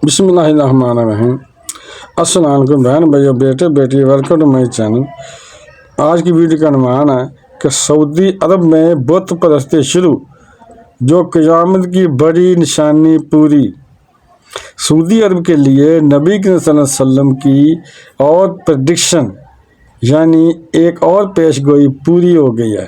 بسم اللہ الرحمن الرحیم۔ السلام علیکم بہن بھائیو، بیٹے بیٹی، ویلکم ٹو مائی چینل۔ آج کی ویڈیو کا عنوان ہے کہ سعودی عرب میں بت پرستی شروع، جو قیامت کی بڑی نشانی پوری۔ سعودی عرب کے لیے نبی کریم صلی اللہ علیہ وسلم کی اور پریڈکشن یعنی ایک اور پیش گوئی پوری ہو گئی ہے۔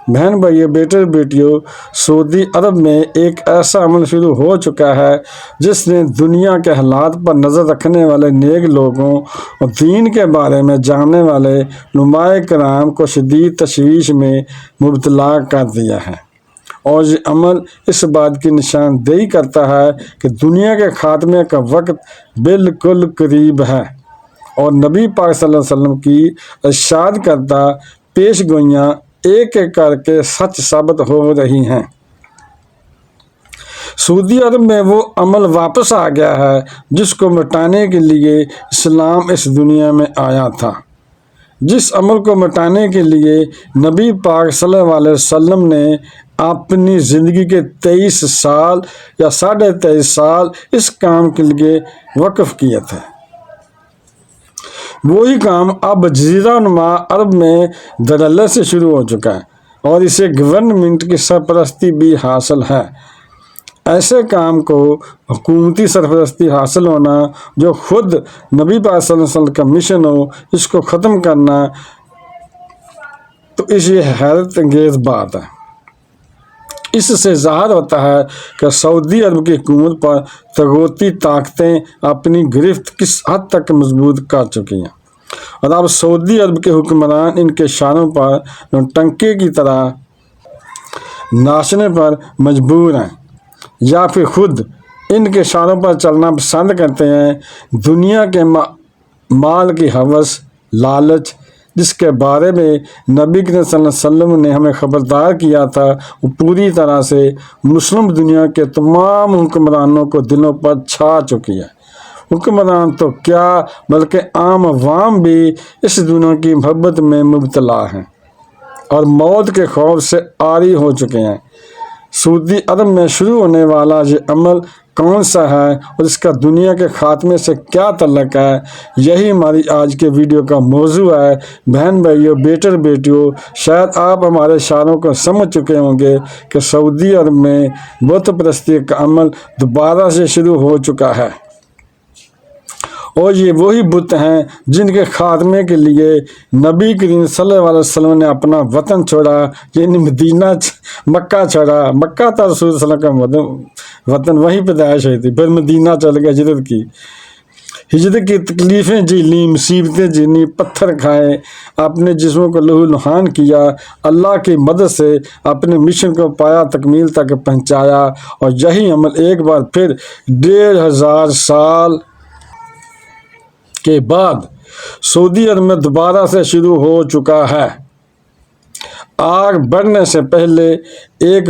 بہن بھائیو، بیٹے بیٹیوں، سعودی عرب میں ایک ایسا عمل شروع ہو چکا ہے جس نے دنیا کے حالات پر نظر رکھنے والے نیک لوگوں اور دین کے بارے میں جاننے والے علماء کرام کو شدید تشویش میں مبتلا کر دیا ہے، اور یہ عمل اس بات کی نشاندہی کرتا ہے کہ دنیا کے خاتمے کا وقت بالکل قریب ہے، اور نبی پاک صلی اللہ علیہ وسلم کی ارشاد کردہ پیش گوئیاں ایک ایک کر کے سچ ثابت ہو رہی ہیں۔ سعودی عرب میں وہ عمل واپس آ گیا ہے جس کو مٹانے کے لیے اسلام اس دنیا میں آیا تھا۔ جس عمل کو مٹانے کے لیے نبی پاک صلی اللہ علیہ وسلم نے اپنی زندگی کے 23 سال یا 23.5 سال اس کام کے لیے وقف کیے تھے، وہی کام اب جزیرہ نما عرب میں دھڑلے سے شروع ہو چکا ہے، اور اسے گورنمنٹ کی سرپرستی بھی حاصل ہے۔ ایسے کام کو حکومتی سرپرستی حاصل ہونا جو خود نبی پاک صلی اللہ علیہ وسلم کا مشن ہو، اس کو ختم کرنا، تو یہ حیرت انگیز بات ہے۔ اس سے ظاہر ہوتا ہے کہ سعودی عرب کی حکومت پر طاغوتی طاقتیں اپنی گرفت کس حد تک مضبوط کر چکی ہیں، اور اب سعودی عرب کے حکمران ان کے اشاروں پر ٹنکے کی طرح ناچنے پر مجبور ہیں، یا پھر خود ان کے اشاروں پر چلنا پسند کرتے ہیں۔ دنیا کے مال کی ہوس، لالچ، جس کے بارے میں نبی کریم صلی اللہ علیہ وسلم نے ہمیں خبردار کیا تھا، وہ پوری طرح سے مسلم دنیا کے تمام حکمرانوں کو دلوں پر چھا چکی ہے۔ حکمران تو کیا بلکہ عام عوام بھی اس دنیا کی محبت میں مبتلا ہیں اور موت کے خوف سے عاری ہو چکے ہیں۔ سعودی عرب میں شروع ہونے والا یہ عمل کون سا ہے اور اس کا دنیا کے خاتمے سے کیا تعلق ہے، یہی ہماری آج کے ویڈیو کا موضوع ہے۔ بہن بھائیوں، بیٹے بیٹیوں، شاید آپ ہمارے اشاروں کو سمجھ چکے ہوں گے کہ سعودی عرب میں بت پرستی کا عمل دوبارہ سے شروع ہو چکا ہے، اور یہ وہی بت ہیں جن کے خاتمے کے لیے نبی کریم صلی اللہ علیہ وسلم نے اپنا وطن چھوڑا، یعنی مکہ چھوڑا۔ مکہ تھا رسول صلی اللہ علیہ وسلم کا وطن، وہیں پیدائش ہوئی تھی، پھر مدینہ چل گیا، ہجرت کی تکلیفیں جھیلیں، مصیبتیں جھیلیں، پتھر کھائے، اپنے جسموں کو لہو لہان کیا، اللہ کی مدد سے اپنے مشن کو پایا تکمیل تک پہنچایا، اور یہی عمل ایک بار پھر 1500 سال کے بعد سعودی عرب میں دوبارہ سے شروع ہو چکا ہے۔ آگے بڑھنے سے پہلے ایک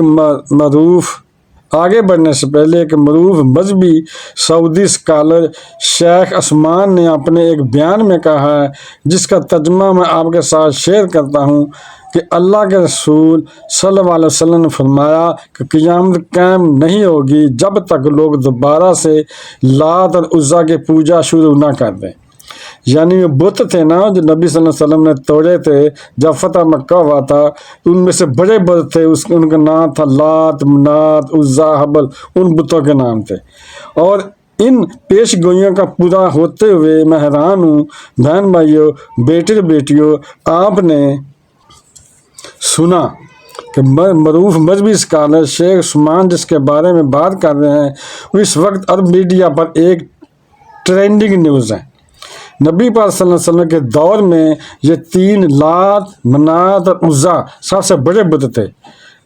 معروف مذہبی سعودی اسکالر شیخ عثمان نے اپنے ایک بیان میں کہا ہے، جس کا ترجمہ میں آپ کے ساتھ شیئر کرتا ہوں، کہ اللہ کے رسول صلی اللہ علیہ وسلم نے فرمایا کہ قیامت قائم نہیں ہوگی جب تک لوگ دوبارہ سے لات اور عزیٰ کی پوجا شروع نہ کر دیں۔ یعنی وہ بت تھے نا جو نبی صلی اللہ علیہ وسلم نے توڑے تھے جب فتح مکہ ہوا تھا، ان میں سے بڑے بت تھے، ان کا نام تھا لات، منات، عزیٰ، حبل، ان بتوں کے نام تھے۔ اور ان پیش گوئیوں کا پورا ہوتے ہوئے میں حیران ہوں۔ بہن بھائیوں، بیٹے بیٹیوں، آپ نے سنا کہ معروف مذہبی اسکالر شیخ عثمان جس کے بارے میں بات کر رہے ہیں، وہ اس وقت عرب میڈیا پر ایک ٹرینڈنگ نیوز ہے۔ نبی پاک صلی اللہ علیہ وسلم کے دور میں یہ 3 لات، منات اور عزیٰ سب سے بڑے بت تھے،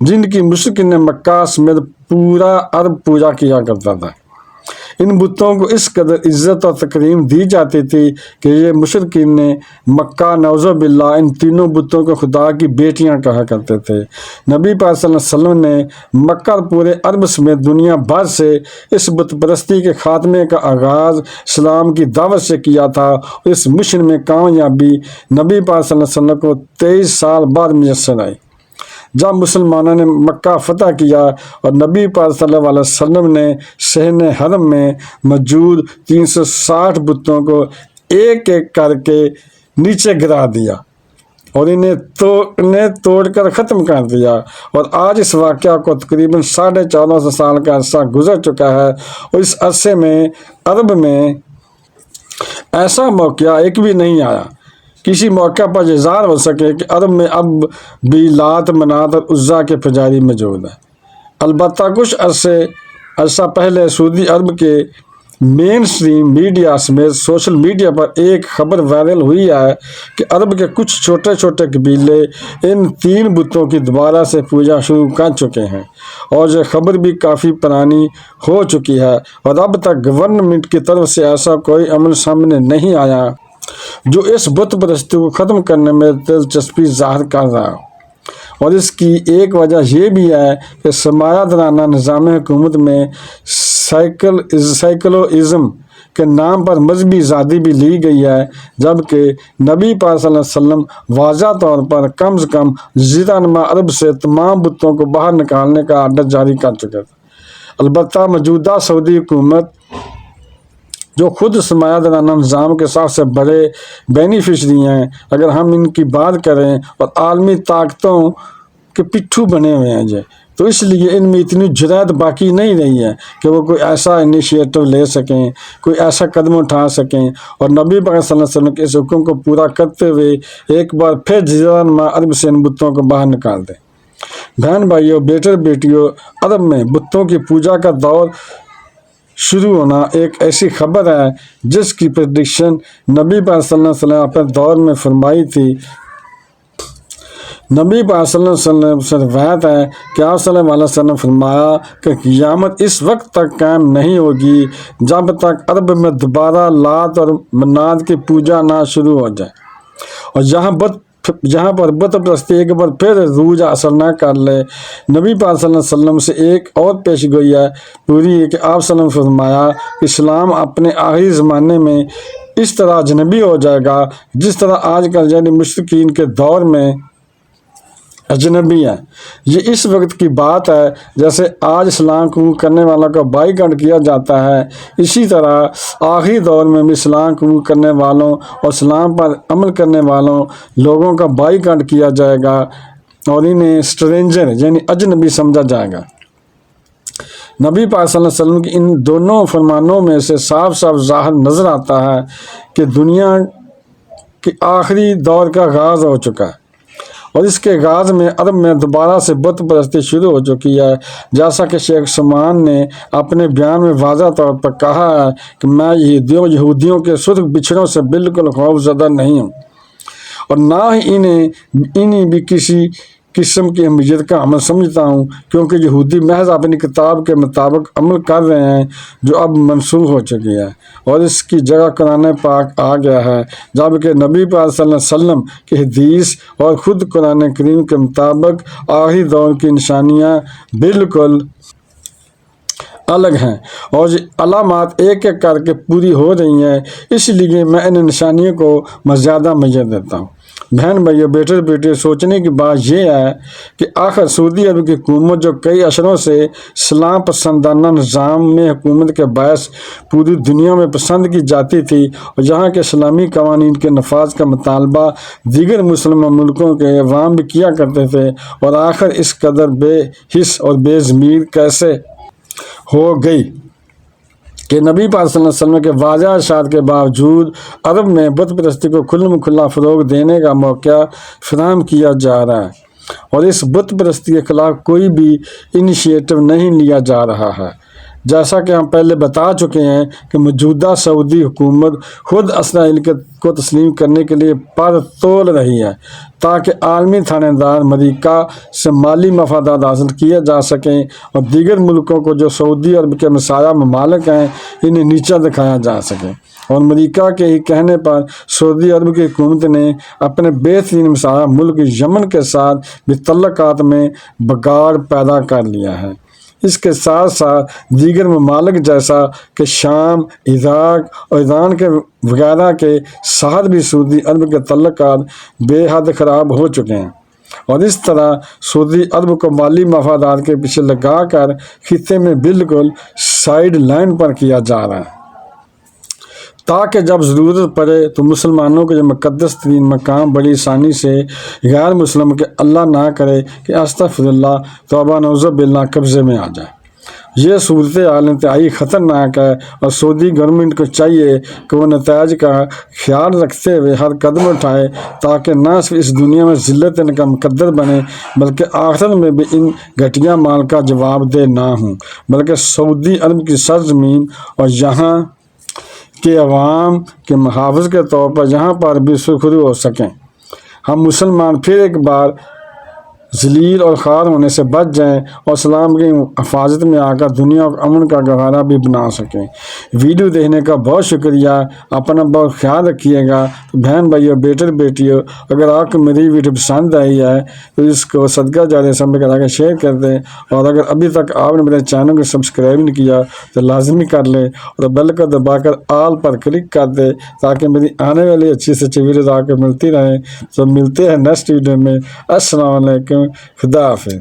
جن کی مشرکین مکہ سمیت پورا عرب پوجا کیا کرتا تھا۔ ان بتوں کو اس قدر عزت اور تکریم دی جاتی تھی کہ یہ مشرکین نے مکہ نعوذ باللہ ان تینوں بتوں کو خدا کی بیٹیاں کہا کرتے تھے۔ نبی پاک صلی اللہ علیہ وسلم نے مکہ اور پورے عرب سمیت دنیا بھر سے اس بت پرستی کے خاتمے کا آغاز اسلام کی دعوت سے کیا تھا، اور اس مشن میں کامیابی نبی پاک صلی اللہ علیہ وسلم کو 23 سال بعد میسر آئی۔ جب مسلمانوں نے مکہ فتح کیا اور نبی پاک صلی اللہ علیہ وسلم نے صحن حرم میں موجود 360 بتوں کو ایک ایک کر کے نیچے گرا دیا اور انہیں توڑ کر ختم کر دیا، اور آج اس واقعہ کو تقریباً 1450 سال کا عرصہ گزر چکا ہے، اور اس عرصے میں عرب میں ایسا موقع ایک بھی نہیں آیا کسی موقع پر یہ ظاہر ہو سکے کہ عرب میں اب بھی لات منات اور عزا کے پجاری موجود ہیں۔ البتہ کچھ عرصہ پہلے سعودی عرب کے مین اسٹریم میڈیا سمیت سوشل میڈیا پر ایک خبر وائرل ہوئی ہے کہ عرب کے کچھ چھوٹے چھوٹے قبیلے ان 3 بتوں کی دوبارہ سے پوجا شروع کر چکے ہیں، اور یہ خبر بھی کافی پرانی ہو چکی ہے، اور اب تک گورنمنٹ کی طرف سے ایسا کوئی عمل سامنے نہیں آیا جو اس بت پرستی کو ختم کرنے میں دلچسپی ظاہر کر رہا ہو۔ اور اس کی ایک وجہ یہ بھی ہے کہ سرمایہ دارانہ نظام حکومت میں سیکولرزم کے نام پر مذہبی آزادی بھی لی گئی ہے، جبکہ نبی پاک صلی اللہ علیہ وسلم واضح طور پر کم سے کم جزیرہ نما عرب سے تمام بتوں کو باہر نکالنے کا آرڈر جاری کر چکے تھے۔ البتہ موجودہ سعودی حکومت، جو خود سرمایہ دارانہ نظام کے سب سے بڑے بینیفیشری ہیں، اگر ہم ان کی بات کریں، اور عالمی طاقتوں کے پٹھو بنے ہوئے ہیں تو اس لیے ان میں اتنی جرأت باقی نہیں رہی ہے کہ وہ کوئی ایسا انیشیٹو لے سکیں، کوئی ایسا قدم اٹھا سکیں، اور نبی پاک صلی اللہ علیہ وسلم کے اس حکم کو پورا کرتے ہوئے ایک بار پھر جزیرہ نما عرب سے ان بتوں کو باہر نکال دیں۔ بہن بھائیوں، بیٹے بیٹیوں، عرب میں بتوں کی پوجا کا دور شروع ہونا ایک ایسی خبر ہے جس کی پریڈکشن نبی پاک صلی اللہ علیہ وسلم اپنے دور میں فرمائی تھی۔ نبی پاک صلی اللہ علیہ وسلم سے روایت ہے کہ آپ صلی اللہ علیہ وسلم فرمایا کہ قیامت اس وقت تک قائم نہیں ہوگی جب تک عرب میں دوبارہ لات اور منات کی پوجا نہ شروع ہو جائے، اور جہاں پر بت پرستی ایک بار پھر عروج حاصل نہ کر لے۔ نبی پاک صلی اللہ علیہ وسلم سے ایک اور پیش گوئی ہے پوری ہے کہ آپ صلی اللہ علیہ وسلم فرمایا کہ اسلام اپنے آخری زمانے میں اس طرح اجنبی ہو جائے گا جس طرح آج کل یعنی مشرکین کے دور میں اجنبی ہے۔ یہ اس وقت کی بات ہے جیسے آج اسلام قبول کرنے والوں کا بائیکاٹ کیا جاتا ہے، اسی طرح آخری دور میں بھی اسلام قبول کرنے والوں اور اسلام پر عمل کرنے والوں لوگوں کا بائیکاٹ کیا جائے گا، اور انہیں اسٹرینجر یعنی اجنبی سمجھا جائے گا۔ نبی پاک صلی اللہ علیہ وسلم کی ان دونوں فرمانوں میں سے صاف صاف ظاہر نظر آتا ہے کہ دنیا کے آخری دور کا آغاز ہو چکا ہے، اور اس کے آغاز میں عرب میں دوبارہ سے بت پرستی شروع ہو چکی ہے، جیسا کہ شیخ سلمان نے اپنے بیان میں واضح طور پر کہا ہے کہ میں یہودیوں کے سرخ بچھڑوں سے بالکل خوف زدہ نہیں ہوں، اور نہ ہی انہیں بھی کسی قسم کی اہمیت کا عمل سمجھتا ہوں، کیونکہ یہودی محض اپنی کتاب کے مطابق عمل کر رہے ہیں جو اب منسوخ ہو چکی ہے، اور اس کی جگہ قرآن پاک آ گیا ہے، جبکہ نبی پاک صلی اللہ علیہ وسلم کی حدیث اور خود قرآن کریم کے مطابق آخری دور کی نشانیاں بالکل الگ ہیں، اور یہ علامات ایک ایک کر کے پوری ہو رہی ہیں، اس لیے میں ان نشانیوں کو زیادہ میت دیتا ہوں۔ بہن بھائیوں، بیٹے بیٹے، سوچنے کی بات یہ ہے کہ آخر سعودی عرب کی حکومت جو کئی عشروں سے اسلام پسندانہ نظام میں حکومت کے باعث پوری دنیا میں پسند کی جاتی تھی، اور جہاں کے اسلامی قوانین کے نفاذ کا مطالبہ دیگر مسلم ملکوں کے عوام بھی کیا کرتے تھے، اور آخر اس قدر بے حس اور بے ضمیر کیسے ہو گئی کہ نبی پاک صلی اللہ علیہ وسلم کے واضح ارشاد کے باوجود عرب میں بت پرستی کو کھلا فروغ دینے کا موقع فراہم کیا جا رہا ہے، اور اس بت پرستی کے خلاف کوئی بھی انیشیٹو نہیں لیا جا رہا ہے۔ جیسا کہ ہم پہلے بتا چکے ہیں کہ موجودہ سعودی حکومت خود اسرائیل کو تسلیم کرنے کے لیے پر تول رہی ہے تاکہ عالمی تھانے دار امریکہ سے مالی مفادات حاصل کیے جا سکیں، اور دیگر ملکوں کو جو سعودی عرب کے مسایہ ممالک ہیں انہیں نیچا دکھایا جا سکے۔ اور امریکہ کے ہی کہنے پر سعودی عرب کی حکومت نے اپنے بہترین مسایہ ملک یمن کے ساتھ بھی تعلقات میں بگاڑ پیدا کر لیا ہے۔ اس کے ساتھ ساتھ دیگر ممالک جیسا کہ شام، عراق اور ایران کے وغیرہ کے ساتھ بھی سعودی عرب کے تعلقات بے حد خراب ہو چکے ہیں، اور اس طرح سعودی عرب کو مالی مفادات کے پیچھے لگا کر خطے میں بالکل سائیڈ لائن پر کیا جا رہا ہے، تاکہ جب ضرورت پڑے تو مسلمانوں کے یہ مقدس ترین مقام بڑی آسانی سے غیر مسلم کے اللہ نہ کرے کہ استغفر اللہ توبہ نعوذ باللہ قبضے میں آ جائے۔ یہ صورتحال انتہائی خطرناک ہے اور سعودی گورنمنٹ کو چاہیے کہ وہ نتائج کا خیال رکھتے ہوئے ہر قدم اٹھائے تاکہ نہ صرف اس دنیا میں ذلت ان کا مقدر بنے بلکہ آخرت میں بھی ان گھٹیا مال کا جواب دہ نہ ہوں، بلکہ سعودی عرب کی سرزمین اور یہاں کے عوام کے محافظ کے طور پر یہاں پر بھی سرخرو ہو سکیں۔ ہم مسلمان پھر ایک بار ذلیل اور خوار ہونے سے بچ جائیں اور اسلام کی حفاظت میں آ کر دنیا کو امن کا گہوارہ بھی بنا سکیں۔ ویڈیو دیکھنے کا بہت شکریہ، اپنا بہت خیال رکھیے گا۔ بہن بھائیو، بیٹر بیٹیوں، اگر آپ کو میری ویڈیو پسند آئی ہے تو اس کو صدقہ جاریہ سمجھ کر آگے شیئر کر دیں، اور اگر ابھی تک آپ نے میرے چینل کو سبسکرائب نہیں کیا تو لازمی کر لیں اور بیل کو دبا کر آل پر کلک کر دیں تاکہ میری آنے والی اچھی سے اچھی ویڈیوز آپ کو ملتی رہیں۔ تو ملتے ہیں نیکسٹ ویڈیو میں۔ السلام علیکم، خدا حافظ۔